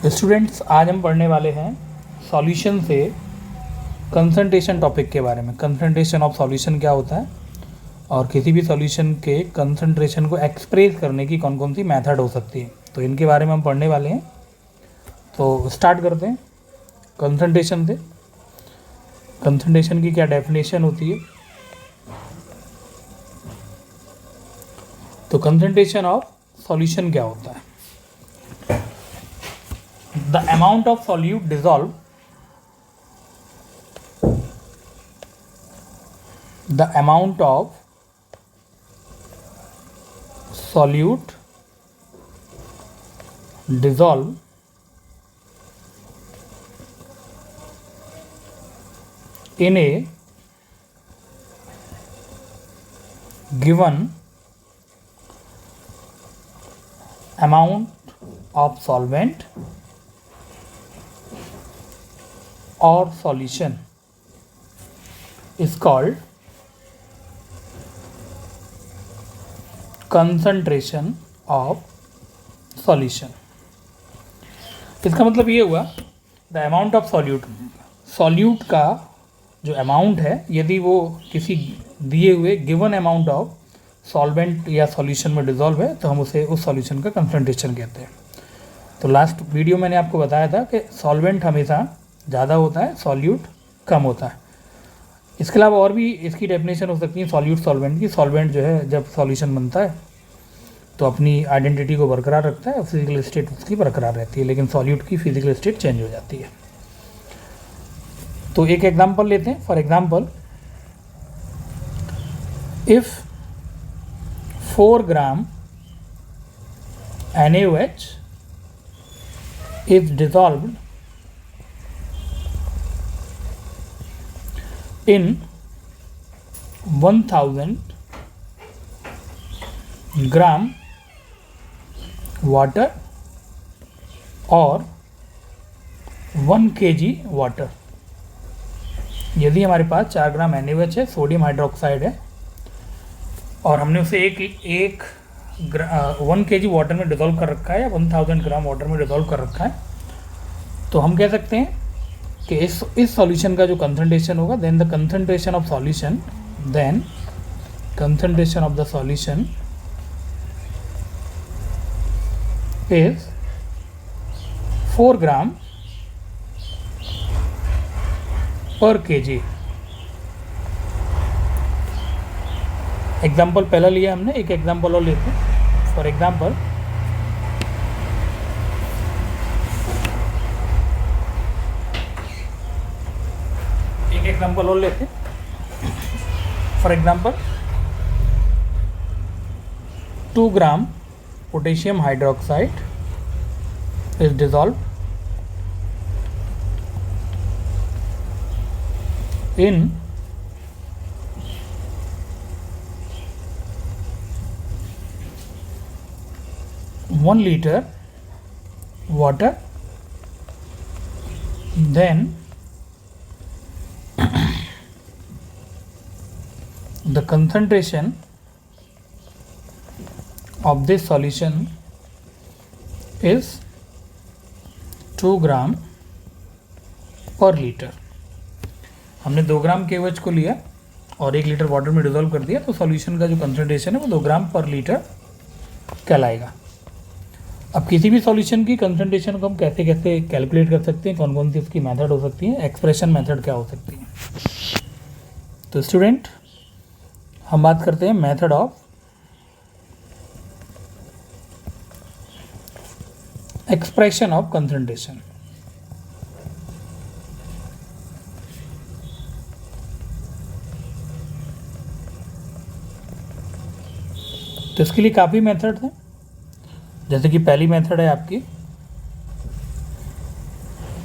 Students, आज हम पढ़ने वाले हैं सॉल्यूशन से कंसंट्रेशन टॉपिक के बारे में। कंसंट्रेशन ऑफ सॉल्यूशन क्या होता है और किसी भी सॉल्यूशन के कंसंट्रेशन को एक्सप्रेस करने की कौन कौन सी मेथड हो सकती है, तो इनके बारे में हम पढ़ने वाले हैं। तो स्टार्ट करते हैं कंसंट्रेशन से। कंसंट्रेशन की क्या डेफिनेशन होती है? तो कंसंट्रेशन ऑफ सॉल्यूशन क्या होता है? The amount of solute dissolved, the amount of solute dissolved in a given amount of solvent or solution is called concentration of solution। इसका मतलब ये हुआ the amount of solute, solute का जो amount है यदि वो किसी दिए हुए गिवन अमाउंट ऑफ सॉल्वेंट या सॉल्यूशन में डिजॉल्व है तो हम उसे उस सॉल्यूशन का कंसंट्रेशन कहते हैं। तो लास्ट वीडियो मैंने आपको बताया था कि सॉल्वेंट हमेशा ज़्यादा होता है, सॉल्यूट कम होता है। इसके अलावा और भी इसकी डेफिनेशन हो सकती है सॉल्यूट सॉल्वेंट की। सॉल्वेंट जो है जब सॉल्यूशन बनता है तो अपनी आइडेंटिटी को बरकरार रखता है, फिजिकल स्टेट उसकी बरकरार रहती है, लेकिन सॉल्यूट की फिजिकल स्टेट चेंज हो जाती है। तो एक एग्जांपल लेते हैं। For example, if 4 gram NaOH is dissolved in 1000 gram water और 1 kg वाटर। यदि हमारे पास 4 ग्राम NaOH है, सोडियम हाइड्रोक्साइड है, और हमने उसे 1 kg वाटर में डिज़ोल्व कर रखा है या 1000 ग्राम वाटर में डिज़ोल्व कर रखा है, तो हम कह सकते हैं कि इस सॉल्यूशन का जो कंसंट्रेशन होगा, then the concentration of solution, then concentration of the solution is 4 gram per kg। Example पहला लिया हमने, एक एग्जाम्पल और लेते हैं। फॉर एग्जाम्पल, एग्जाम्पल और लेते हैं। For example, 2 gram potassium hydroxide is dissolve in 1 liter water, then the concentration of this solution is 2 ग्राम पर लीटर। हमने 2 ग्राम KOH को लिया और 1 लीटर वाटर में डिजोल्व कर दिया, तो सॉल्यूशन का जो कंसंट्रेशन है वो 2 ग्राम पर लीटर कहलाएगा। अब किसी भी सॉल्यूशन की कंसंट्रेशन को हम कैसे कैसे कैलकुलेट कर सकते हैं, कौन कौन सी उसकी मेथड हो सकती है, एक्सप्रेशन मेथड क्या हो सकती है। तो स्टूडेंट, हम बात करते हैं method of expression of concentration. तो इसके लिए काफ़ी मेथड हैं, जैसे कि पहली मेथड है आपकी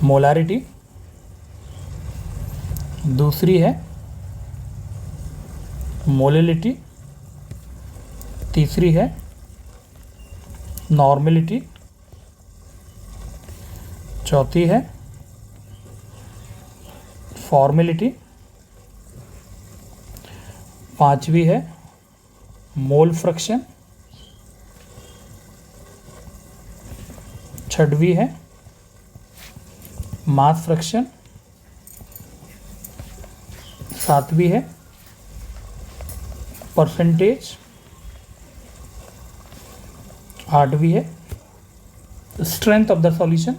मोलारिटी, दूसरी है मोलिलिटी, तीसरी है नॉर्मेलिटी, चौथी है फॉर्मेलिटी, पांचवी है मोल फ्रैक्शन, छठवीं है मास फ्रैक्शन 7वीं है, परसेंटेज 8वीं है, स्ट्रेंथ ऑफ द सॉल्यूशन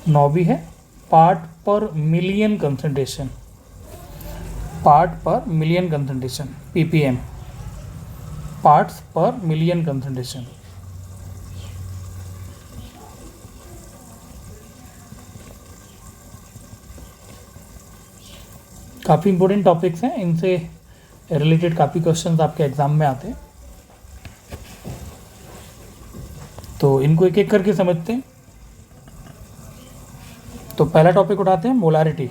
9वीं है, पार्ट पर मिलियन कंसंट्रेशन, पार्ट पर मिलियन कंसंट्रेशन ppm, पार्ट्स पर मिलियन कंसंट्रेशन। काफ़ी इंपॉर्टेंट टॉपिक्स हैं, इनसे रिलेटेड काफ़ी क्वेश्चंस आपके एग्जाम में आते हैं, तो इनको एक एक करके समझते हैं। तो पहला टॉपिक उठाते हैं मोलारिटी।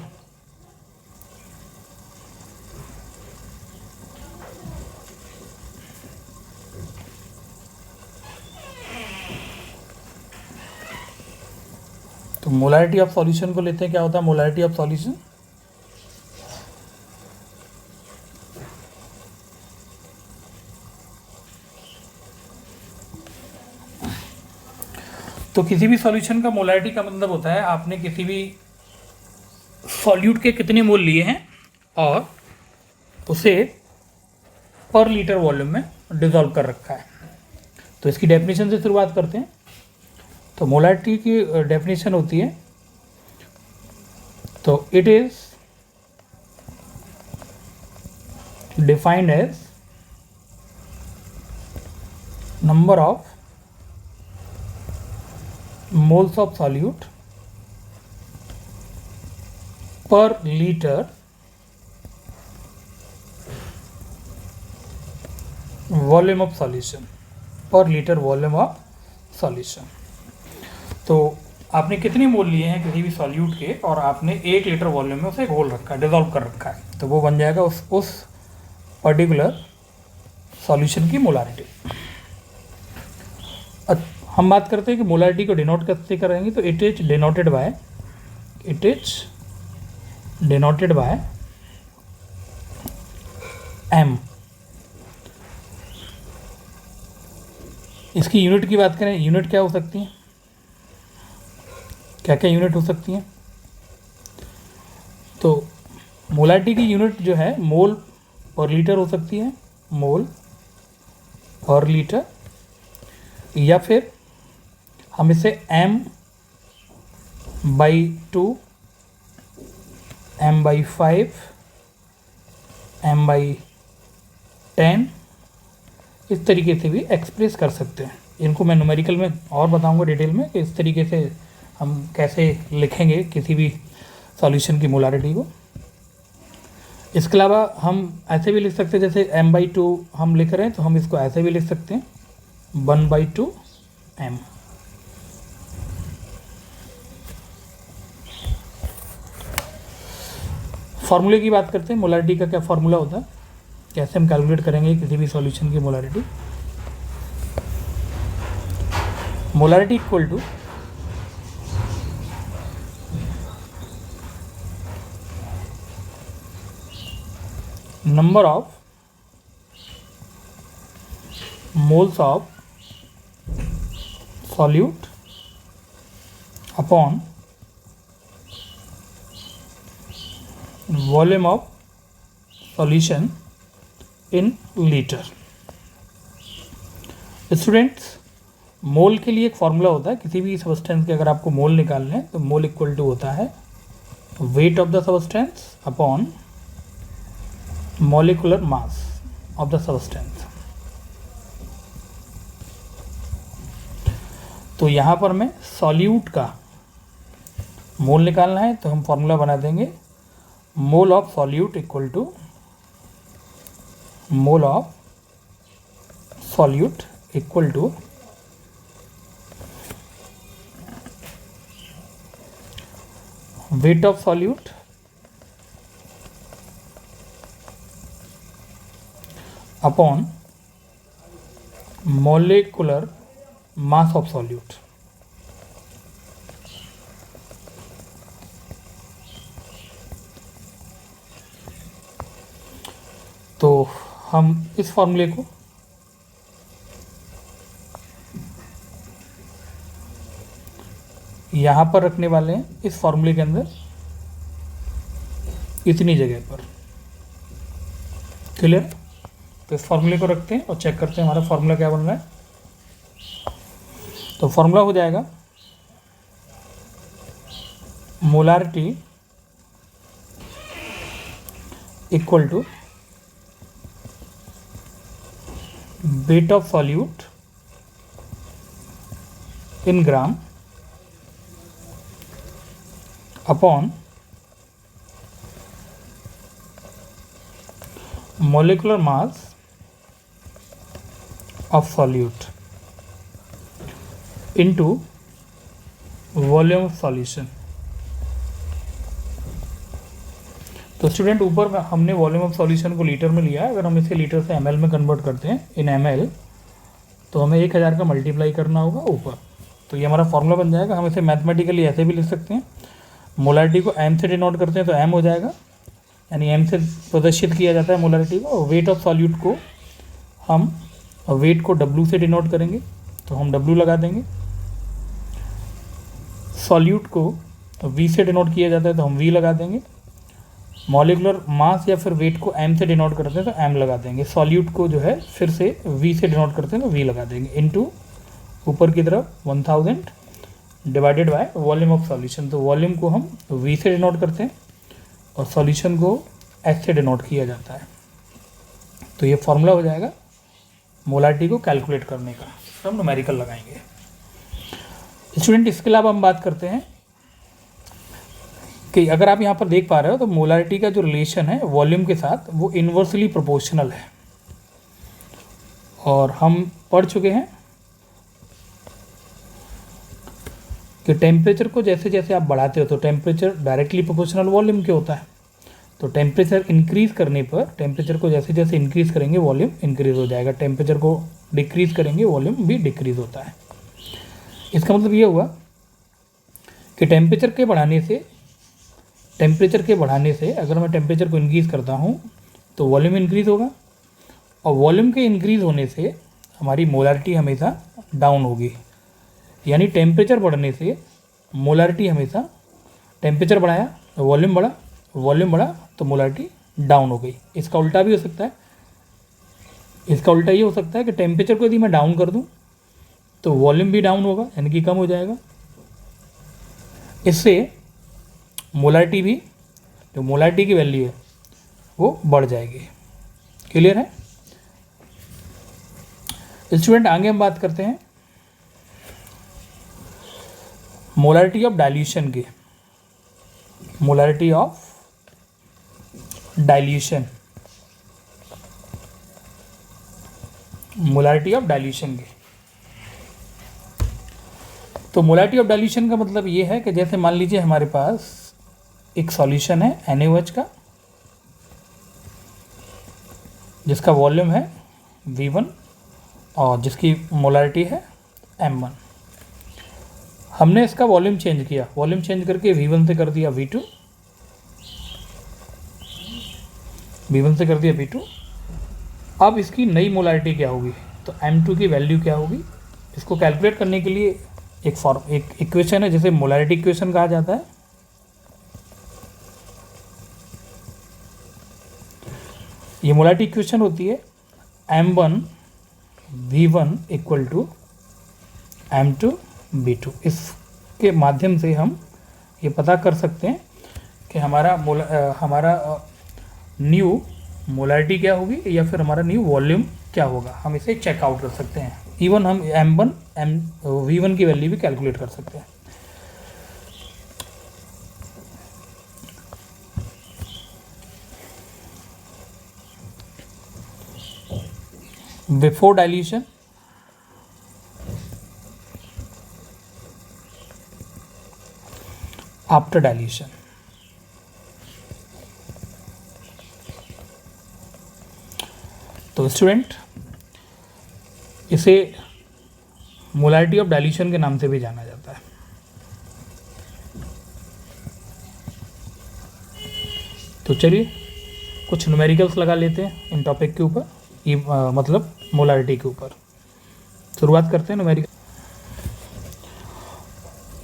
तो मोलारिटी ऑफ सॉल्यूशन को लेते हैं। क्या होता है मोलारिटी ऑफ सॉल्यूशन? तो किसी भी सॉल्यूशन का मोलारिटी का मतलब होता है आपने किसी भी सॉल्यूट के कितने मोल लिए हैं और उसे पर लीटर वॉल्यूम में डिसॉल्व कर रखा है। तो इसकी डेफिनेशन से शुरुआत करते हैं। तो मोलारिटी की डेफिनेशन होती है, तो it is defined as number of moles of solute per liter volume of solution, per liter volume of solution। तो आपने कितने मोल लिए हैं किसी भी सॉल्यूट के और आपने 1 लीटर वॉल्यूम में उसे घोल रखा है, डिजॉल्व कर रखा है, तो वो बन जाएगा उस पर्टिकुलर सॉल्यूशन की मोलारिटी। हम बात करते हैं कि मोलारिटी को डिनोट कैसे करेंगे, तो it is denoted by m। इसकी यूनिट की बात करें, यूनिट क्या हो सकती है, क्या क्या यूनिट हो सकती हैं? तो मोलारिटी की यूनिट जो है मोल पर लीटर हो सकती है, मोल पर लीटर, या फिर हम इसे m/2, m/5, m/10 इस तरीके से भी एक्सप्रेस कर सकते हैं। इनको मैं न्यूमेरिकल में और बताऊंगा डिटेल में कि इस तरीके से हम कैसे लिखेंगे किसी भी सॉल्यूशन की मोलारिटी को। इसके अलावा हम ऐसे भी लिख सकते हैं, जैसे m/2 हम लिख रहे हैं तो हम इसको ऐसे भी लिख सकते हैं 1/2 m। फार्मूले की बात करते हैं, मोलारिटी का क्या फार्मूला होता है, कैसे हम कैलकुलेट करेंगे किसी भी सॉल्यूशन की molarity. Molarity equal to number of moles of solute upon volume of solution in litre. Students, mole के लिए एक फार्मूला होता है किसी भी सब्सटेंस के, अगर आपको मोल निकालना है तो मोल इक्वल टू होता है weight of the substance upon molecular mass of the substance. तो यहाँ पर मैं सॉल्यूट का मोल निकालना है तो हम फार्मूला बना देंगे mole of solute equal to mole of solute equal to weight of solute upon molecular mass of solute. तो हम इस फॉर्मूले को यहाँ पर रखने वाले हैं इस फॉर्मूले के अंदर, इतनी जगह पर। क्लियर? तो इस फॉर्मूले को रखते हैं और चेक करते हैं हमारा फॉर्मूला क्या बन रहा है। तो फॉर्मूला हो जाएगा molarity equal to weight of solute in gram upon molecular mass of solute into volume of solution। तो स्टूडेंट ऊपर में हमने वॉल्यूम ऑफ सॉल्यूशन को लीटर में लिया है। अगर हम इसे लीटर से ml में कन्वर्ट करते हैं इन ml, तो हमें 1000 का मल्टीप्लाई करना होगा ऊपर। तो ये हमारा फॉर्मूला बन जाएगा। हम इसे मैथमेटिकली ऐसे भी लिख सकते हैं, मोलारिटी को m से डिनोट करते हैं तो m हो जाएगा, यानी m से प्रदर्शित किया जाता है मोलारिटी को। और वेट ऑफ सॉल्यूट को हम वेट को w से डिनोट करेंगे तो हम w लगा देंगे। सॉल्यूट को v से डिनोट किया जाता है तो हम v लगा देंगे। मॉलिक्यूलर मास या फिर वेट को m से डिनोट करते हैं तो m लगा देंगे। सॉल्यूट को जो है फिर से v से डिनोट करते हैं तो v लगा देंगे, इनटू ऊपर की तरफ 1000 divided by volume of solution. तो वॉल्यूम को हम v से डिनोट करते हैं और सॉल्यूशन को एच से डिनोट किया जाता है। तो ये फॉर्मूला हो जाएगा मोलारिटी को कैलकुलेट करने का। हम न्यूमेरिकल लगाएंगे। स्टूडेंट इसके अलावा हम बात करते हैं कि अगर आप यहाँ पर देख पा रहे हो तो मोलारिटी का जो रिलेशन है वॉल्यूम के साथ वो इन्वर्सली प्रोपोर्शनल है। और हम पढ़ चुके हैं कि टेम्परेचर को जैसे जैसे आप बढ़ाते हो तो टेम्परेचर डायरेक्टली प्रोपोर्शनल वॉल्यूम के होता है। तो टेम्परेचर इंक्रीज़ करने पर, टेम्परेचर को जैसे जैसे इंक्रीज़ करेंगे वॉल्यूम इंक्रीज़ हो जाएगा, टेम्परेचर को डिक्रीज़ करेंगे वॉल्यूम भी डिक्रीज़ होता है। इसका मतलब ये हुआ कि टेम्परेचर के बढ़ाने से अगर मैं टेम्परेचर को इंक्रीज़ करता हूँ तो वॉल्यूम इंक्रीज़ होगा, और वॉल्यूम के इंक्रीज़ होने से हमारी मोलारिटी हमेशा डाउन होगी। यानी टेम्परेचर बढ़ने से मोलारिटी हमेशा, टेम्परेचर बढ़ाया तो वॉल्यूम बढ़ा, वॉल्यूम बढ़ा तो मोलारिटी डाउन हो गई। इसका उल्टा भी हो सकता है। इसका उल्टा ये हो सकता है कि टेम्परेचर को यदि मैं डाउन कर दूं तो वॉल्यूम भी डाउन होगा, यानी कि कम हो जाएगा। इससे मोलारिटी भी, जो मोलारिटी की वैल्यू है वो बढ़ जाएगी। क्लियर है? स्टूडेंट आगे हम बात करते हैं मोलारिटी ऑफ डाइल्यूशन की। Molarity of dilution, molarity of dilution की। तो मोलारिटी ऑफ डाइल्यूशन का मतलब ये है कि जैसे मान लीजिए हमारे पास एक सॉल्यूशन है NaOH का, जिसका वॉल्यूम है V1 और जिसकी मोलारिटी है M1। हमने इसका वॉल्यूम चेंज किया, वॉल्यूम चेंज करके V1 से कर दिया V2, V1 से कर दिया V2। अब इसकी नई मोलारिटी क्या होगी, तो M2 की वैल्यू क्या होगी, इसको कैलकुलेट करने के लिए एक इक्वेशन है जिसे मोलारिटी इक्वेशन कहा जाता है। ये मोलारिटी इक्वेशन होती है M1 V1 equal to M2 V2। इसके माध्यम से हम ये पता कर सकते हैं कि हमारा न्यू मोलारिटी क्या होगी या फिर हमारा न्यू वॉल्यूम क्या होगा। हम इसे चेक आउट कर सकते हैं। इवन हम V1 की वैल्यू भी कैलकुलेट कर सकते हैं। Before dilution, after dilution. तो स्टूडेंट इसे मोलारिटी ऑफ डाइल्यूशन के नाम से भी जाना जाता है। तो चलिए कुछ न्यूमेरिकल्स लगा लेते हैं इन टॉपिक के ऊपर, ये मतलब मोलारिटी के ऊपर। शुरुआत करते हैं न्यूमेरिकल।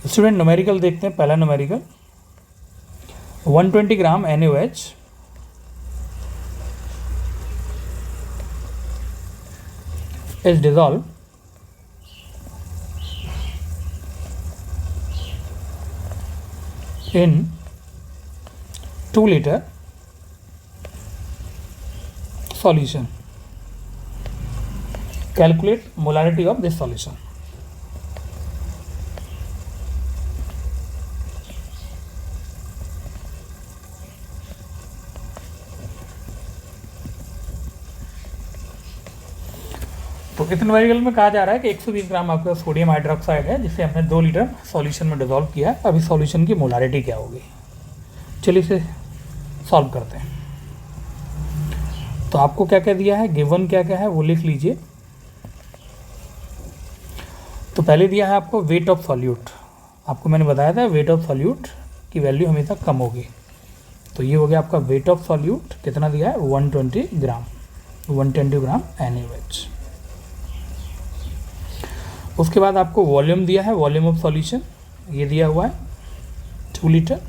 स्टूडेंट न्यूमेरिकल देखते हैं। पहला numerical 120 gram NaOH is dissolved in 2 liter solution. Calculate molarity of this solution. तो इस न्यूमेरिकल में कहा जा रहा है कि 120 ग्राम आपका सोडियम हाइड्रोक्साइड है जिसे हमने 2 लीटर सॉल्यूशन में डिसॉल्व किया है। अभी सॉल्यूशन की मोलारिटी क्या होगी, चलिए इसे सॉल्व करते हैं। तो आपको क्या क्या दिया है, गिवन क्या क्या है वो लिख लीजिए। तो पहले दिया है आपको वेट ऑफ सॉल्यूट। आपको मैंने बताया था वेट ऑफ सॉल्यूट की वैल्यू हमेशा कम होगी। तो ये हो गया आपका वेट ऑफ सॉल्यूट, कितना दिया है 120 ग्राम, 120 ग्राम NaOH। उसके बाद आपको वॉल्यूम दिया है, वॉल्यूम ऑफ सॉल्यूशन ये दिया हुआ है 2 लीटर।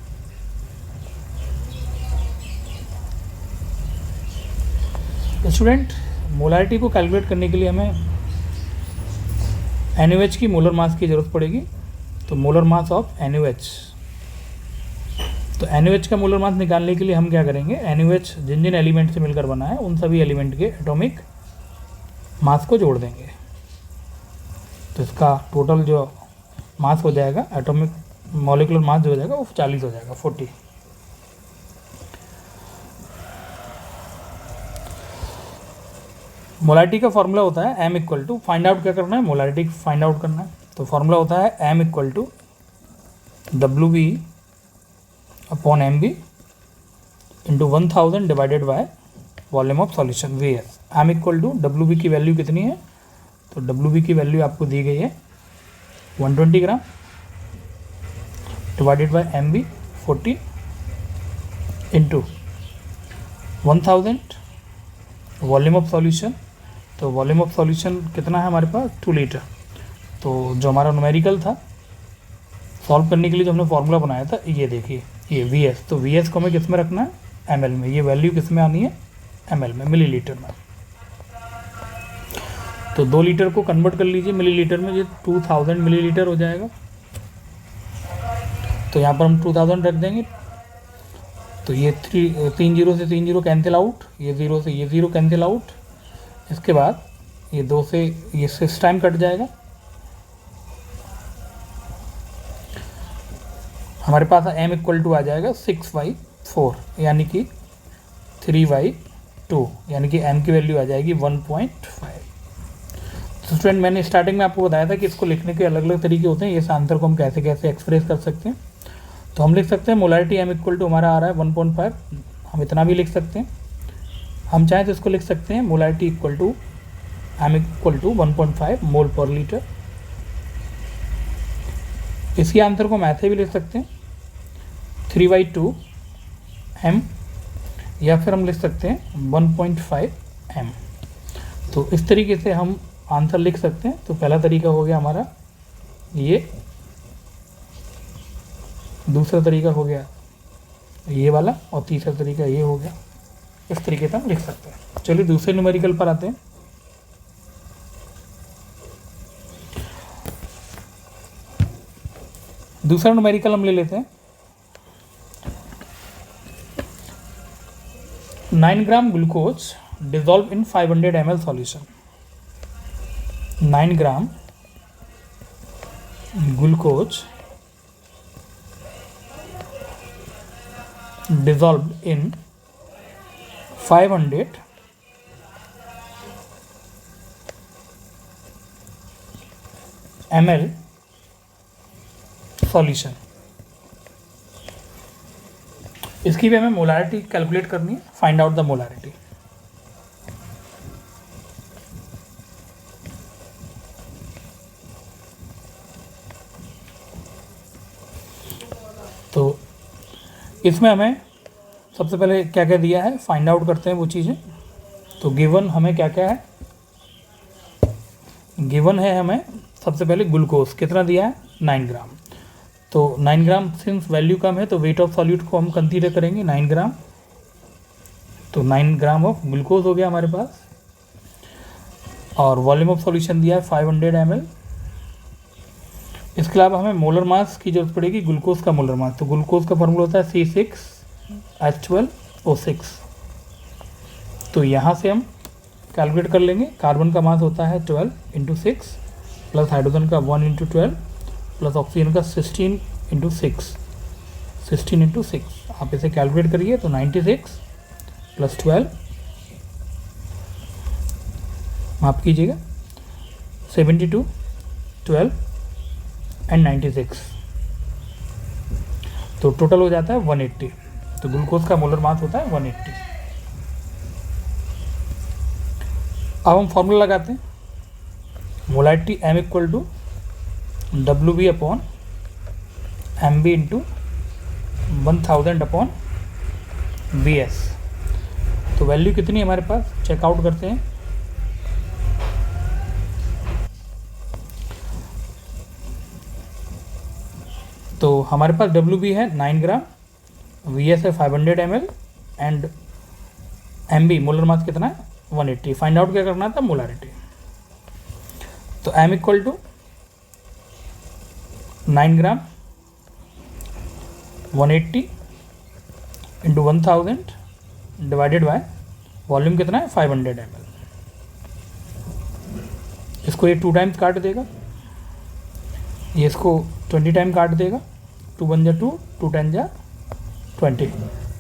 स्टूडेंट मोलारिटी को कैलकुलेट करने के लिए हमें NaOH की मोलर मास की ज़रूरत पड़ेगी। तो मोलर मास ऑफ NaOH, तो NaOH का मोलर मास निकालने के लिए हम क्या करेंगे, NaOH जिन जिन एलिमेंट से मिलकर बना है उन सभी एलिमेंट के एटॉमिक मास को जोड़ देंगे। तो इसका टोटल जो मास हो जाएगा, एटॉमिक मॉलिक्यूलर मास जो हो जाएगा वो 40 हो जाएगा, 40। मोलारिटी का फॉर्मूला होता है M equal to, find out क्या करना है, मोलारिटी फाइंड आउट करना है। तो फॉर्मूला होता है M equal to WB upon MB into 1000 divided by volume of solution VS। M equal to WB की वैल्यू कितनी है, तो WB की वैल्यू आपको दी गई है 120 ग्राम divided bye MB 40 into 1000 volume of solution. तो वॉल्यूम ऑफ सॉल्यूशन कितना है हमारे पास 2 लीटर। तो जो हमारा न्यूमेरिकल था सॉल्व करने के लिए जो हमने फॉर्मूला बनाया था ये देखिए, ये VS। तो VS को हमें किस में रखना है, ml में। ये वैल्यू किस में आनी है, ml में, मिलीलीटर में। तो 2 लीटर को कन्वर्ट कर लीजिए मिलीलीटर में, ये 2000 मिलीलीटर हो जाएगा। तो यहाँ पर हम 2000 रख देंगे। तो ये 3 0 से 3 0 कैंसिल आउट, ये 0 से ये 0 कैंसिल आउट। इसके बाद ये 2 से ये 6 टाइम कट जाएगा। हमारे पास M इक्वल टू आ जाएगा 6/4 यानी कि 3/2 यानी कि M की वैल्यू आ जाएगी 1.5। तो स्टूडेंट मैंने स्टार्टिंग में आपको बताया था कि इसको लिखने के अलग अलग तरीके होते हैं, इस आंसर को हम कैसे कैसे एक्सप्रेस कर सकते हैं। तो हम लिख सकते हैं मोलारिटी M इक्वल टू हमारा आ रहा है 1.5, हम इतना भी लिख सकते हैं। हम चाहें तो इसको लिख सकते हैं molarity equal to M equal to 1.5 mole per litre. इसी आंसर को हम ऐसे भी लिख सकते हैं 3/2 M, या फिर हम लिख सकते हैं 1.5 M। तो इस तरीके से हम आंसर लिख सकते हैं। तो पहला तरीका हो गया हमारा ये, दूसरा तरीका हो गया ये वाला, और तीसरा तरीका ये हो गया। इस तरीके से हम लिख सकते हैं। चलिए दूसरे न्यूमेरिकल पर आते हैं। दूसरा न्यूमेरिकल हम ले लेते हैं 9 gram glucose dissolve in 500 ml solution. 9 gram glucose dissolved in 500 ml solution. इसकी भी हमें मोलारिटी कैलकुलेट करनी है, फाइंड आउट द मोलारिटी। तो इसमें हमें सबसे पहले क्या क्या दिया है फाइंड आउट करते हैं वो चीज़ें। तो गिवन हमें क्या क्या है, गिवन है हमें सबसे पहले ग्लूकोज कितना दिया है 9 ग्राम। तो 9 ग्राम सिंस वैल्यू कम है तो वेट ऑफ सॉल्यूट को हम कंसीडर करेंगे 9 ग्राम। तो 9 ग्राम ऑफ ग्लूकोज हो गया हमारे पास, और वॉल्यूम ऑफ सॉल्यूशन दिया है 500 ml। इसके अलावा हमें मोलर मास की जरूरत पड़ेगी, ग्लूकोज का मोलर मास। तो ग्लूकोज का फॉर्मूला होता है C6H12O6। तो यहाँ से हम कैलकुलेट कर लेंगे। कार्बन का मास होता है 12 × 6 प्लस हाइड्रोजन का 1 × 12 प्लस ऑक्सीजन का 16 × 6। आप इसे कैलकुलेट करिए तो 96 प्लस 12, माफ कीजिएगा 72, 12 एंड 96, तो टोटल हो जाता है 180। तो ग्लूकोज का मोलर मास होता है 180। अब हम फॉर्मूला लगाते हैं। Molarity M equal to WB upon MB into 1000 upon VS। तो वैल्यू कितनी है हमारे पास, चेकआउट करते हैं। तो हमारे पास WB है 9 ग्राम, VS है 500 ml and MB molar mass कितना है 180। फाइंड आउट क्या करना था, मोलारिटी। तो M equal to 9 gram 180 into 1000 divided by volume कितना है 500 ml। इसको ये 2 टाइम्स काट देगा, ये इसको 20 टाइम काट देगा। 2 × 1 = 2, 2 × 10 = 20।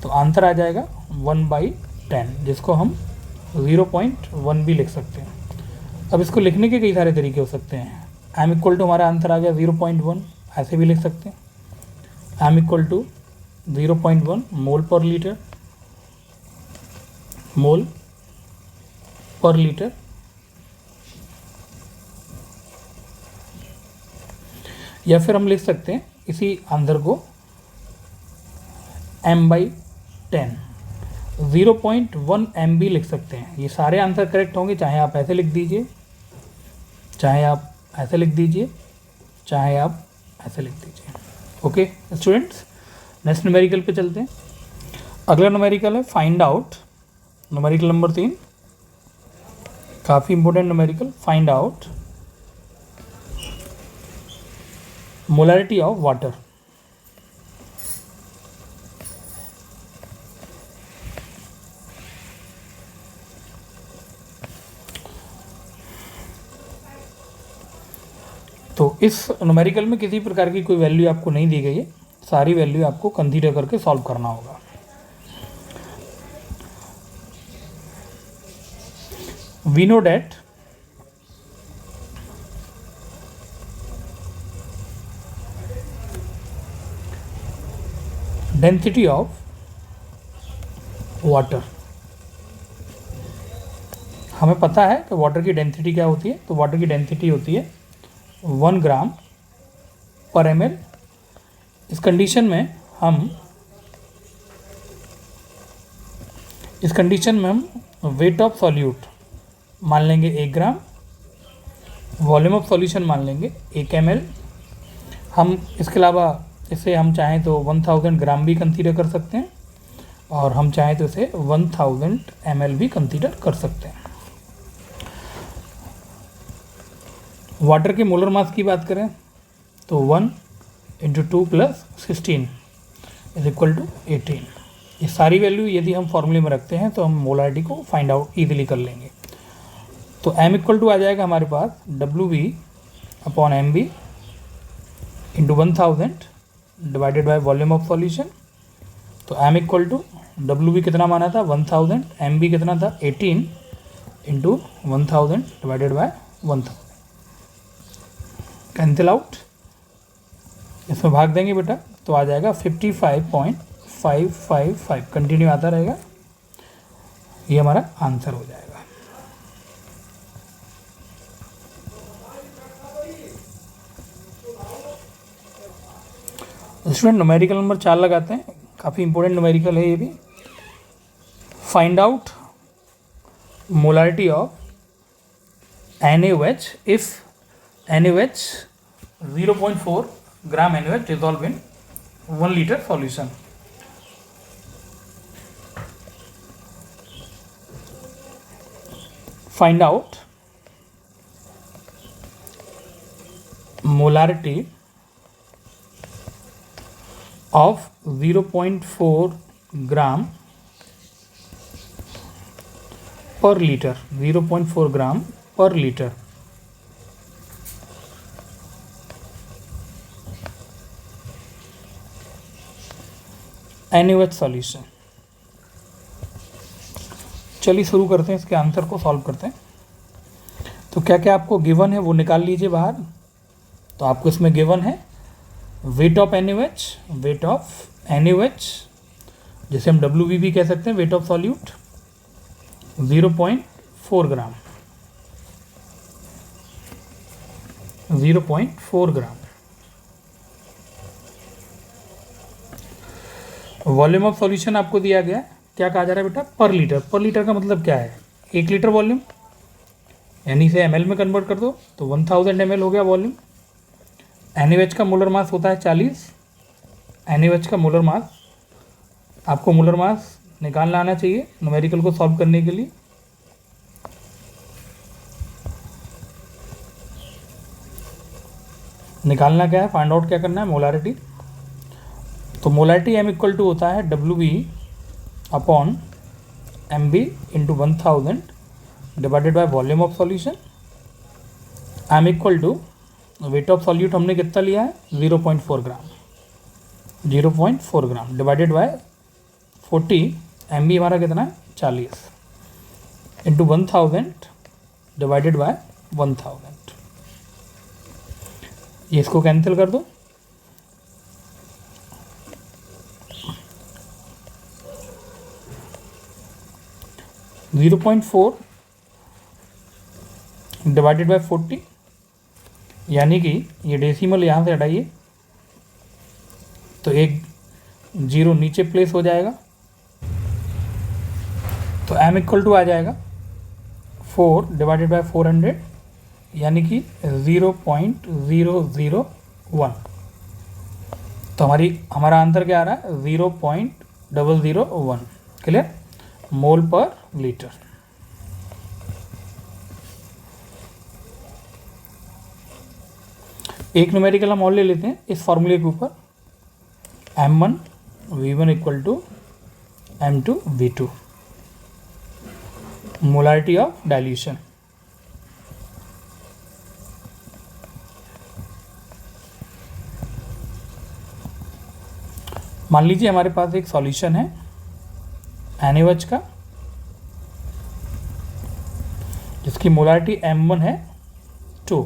तो आंसर आ जाएगा 1/10, जिसको हम 0.1 भी लिख सकते हैं। अब इसको लिखने के कई सारे तरीके हो सकते हैं। M इक्वल टू हमारा आंसर आ गया 0.1, ऐसे भी लिख सकते हैं। M equal to 0.1 mole per litre. या फिर हम लिख सकते हैं इसी आंसर को M/10, 0.1 MB लिख सकते हैं। ये सारे आंसर करेक्ट होंगे, चाहे आप ऐसे लिख दीजिए, चाहे आप ऐसे लिख दीजिए, चाहे आप ऐसे लिख दीजिए। ओके स्टूडेंट्स, नेक्स्ट न्यूमेरिकल पे चलते हैं। अगला न्यूमेरिकल है फाइंड आउट, न्यूमेरिकल नंबर 3, काफ़ी important numerical. Find out molarity of water. तो इस न्यूमेरिकल में किसी प्रकार की कोई वैल्यू आपको नहीं दी गई है, सारी वैल्यू आपको कंसीडर करके सॉल्व करना होगा। We know that density of water, हमें पता है कि वाटर की डेंसिटी क्या होती है। तो वाटर की डेंसिटी होती है 1 ग्राम पर ml। इस कंडीशन में हम वेट ऑफ सॉल्यूट मान लेंगे 1 ग्राम, वॉल्यूम ऑफ सॉल्यूशन मान लेंगे 1 ml। हम इसके अलावा इसे हम चाहें तो 1000 ग्राम भी कंसीडर कर सकते हैं, और हम चाहें तो इसे 1000 ml भी कंसीडर कर सकते हैं। वाटर के मोलर मास की बात करें तो 1 × 2 + 16 = 18। ये सारी वैल्यू यदि हम फॉर्मूले में रखते हैं तो हम मोलारिटी को फाइंड आउट ईजिली कर लेंगे। तो M = आ जाएगा हमारे पास WB upon MB into 1000 divided by volume of solution. तो M = WB कितना माना था 1000, MB कितना था 18 into 1000 divided bye 1000। Cancel out, इसमें भाग देंगे बेटा तो आ जाएगा 55.555, कंटिन्यू आता रहेगा, ये हमारा आंसर हो जाएगा। स्टूडेंट न्यूमेरिकल नंबर 4 लगाते हैं, काफ़ी इंपॉर्टेंट न्यूमेरिकल है ये भी। Find out molarity of NaOH if NaOH 0.4 gram NaOH dissolved in 1 liter solution. Find out molarity of 0.4 gram per liter. 0.4 gram per liter. NaOH solution. चलिए शुरू करते हैं, इसके आंसर को सॉल्व करते हैं। तो क्या क्या आपको गिवन है वो निकाल लीजिए बाहर। तो आपको इसमें गिवन है weight of NaOH, weight of NaOH जिसे हम WB भी कह सकते हैं, wait of solute 0.4 gram, 0.4 gram. Volume of solution आपको दिया गया है, क्या कहा जा रहा है बेटा, पर लीटर। पर लीटर का मतलब क्या है, 1 लीटर वॉल्यूम, यानी इसे ml में कन्वर्ट कर दो तो 1000 ml हो गया वॉल्यूम। NaOH का मोलर मास होता है 40। NaOH का मोलर मास, आपको मोलर मास निकालना आना चाहिए न्यूमेरिकल को सॉल्व करने के लिए। निकालना क्या है, फाइंड आउट क्या करना है, मोलारिटी। तो मोलारिटी M इक्वल टू होता है WB upon MB into 1000 divided by volume of solution. M equal to weight of solute हमने कितना लिया है 0.4 gram, 0.4 gram divided by 40, MB हमारा कितना है 40 इंटू 1000 डिवाइडेड बाय 1000। ये इसको कैंसिल कर दो, जीरो 0.4 डिवाइडेड बाय 40, यानी कि ये डेसिमल यहाँ से हटाइए तो एक जीरो नीचे प्लेस हो जाएगा। तो M इक्वल टू आ जाएगा 4 डिवाइडेड बाय 400, यानी कि 0.001। तो हमारा आंसर क्या आ रहा है 0.001। क्लियर, मोल पर लीटर। एक न्यूमेरिकल हम और ले लेते हैं इस फॉर्मूले के ऊपर, M1 V1 equal to M2 V2, molarity of dilution. मान लीजिए हमारे पास एक सॉल्यूशन है NaOH का, जिसकी मोलारिटी M1 है 2,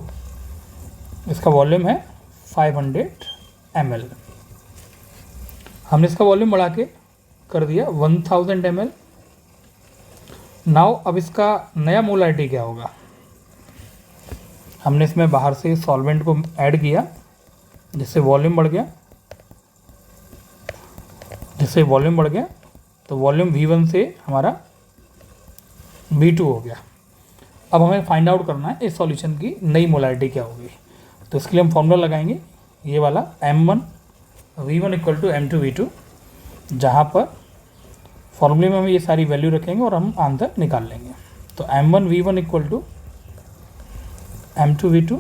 इसका वॉल्यूम है 500 ml। हमने इसका वॉल्यूम बढ़ा के कर दिया 1000 ml। नाउ अब इसका नया मोलारिटी क्या होगा, हमने इसमें बाहर से सॉल्वेंट को ऐड किया जिससे वॉल्यूम बढ़ गया, तो वॉल्यूम V1 से हमारा V2 हो गया। अब हमें फाइंड आउट करना है इस सॉल्यूशन की नई मोलारिटी क्या होगी। तो इसके लिए हम फॉर्मूला लगाएंगे ये वाला M1 V1 equal to M2 V2, जहाँ पर फॉर्मूले में हम ये सारी वैल्यू रखेंगे और हम आंसर निकाल लेंगे। तो M1 V1 equal to M2 V2,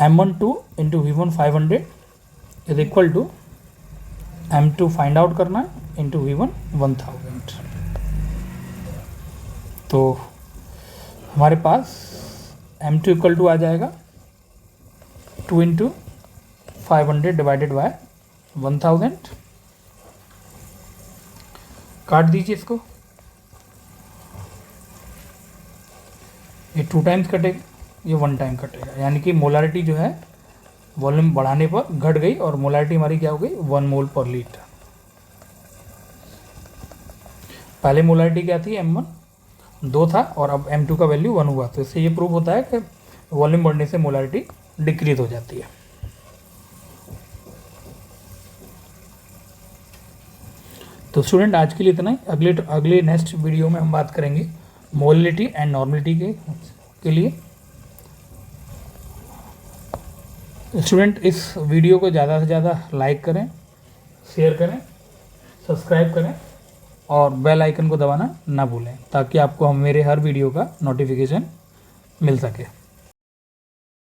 M1 2 into V1 500 is equal to M2 find out करना है इंटू V1 1000। तो हमारे पास M2 इक्वल टू आ जाएगा 2 इंटू 500 डिवाइडेड बाय 1000। काट दीजिए इसको, ये 2 टाइम्स कटेगा, ये 1 टाइम कटेगा, यानी कि मोलारिटी जो है वॉल्यूम बढ़ाने पर घट गई और मोलारिटी हमारी क्या हो गई 1 मोल पर लीटर। पहले मोलारिटी क्या थी M1 2 था और अब M2 का वैल्यू 1 हुआ। तो इससे ये प्रूव होता है कि वॉल्यूम बढ़ने से मोलारिटी डिक्रीज हो जाती है। तो स्टूडेंट आज के लिए इतना ही। अगले नेक्स्ट वीडियो में हम बात करेंगे मोलिटी एंड नॉर्मलिटी के लिए। स्टूडेंट इस वीडियो को ज़्यादा से ज़्यादा लाइक करें, शेयर करें, सब्सक्राइब करें और बेल आइकन को दबाना ना भूलें ताकि आपको मेरे हर वीडियो का नोटिफिकेशन मिल सके।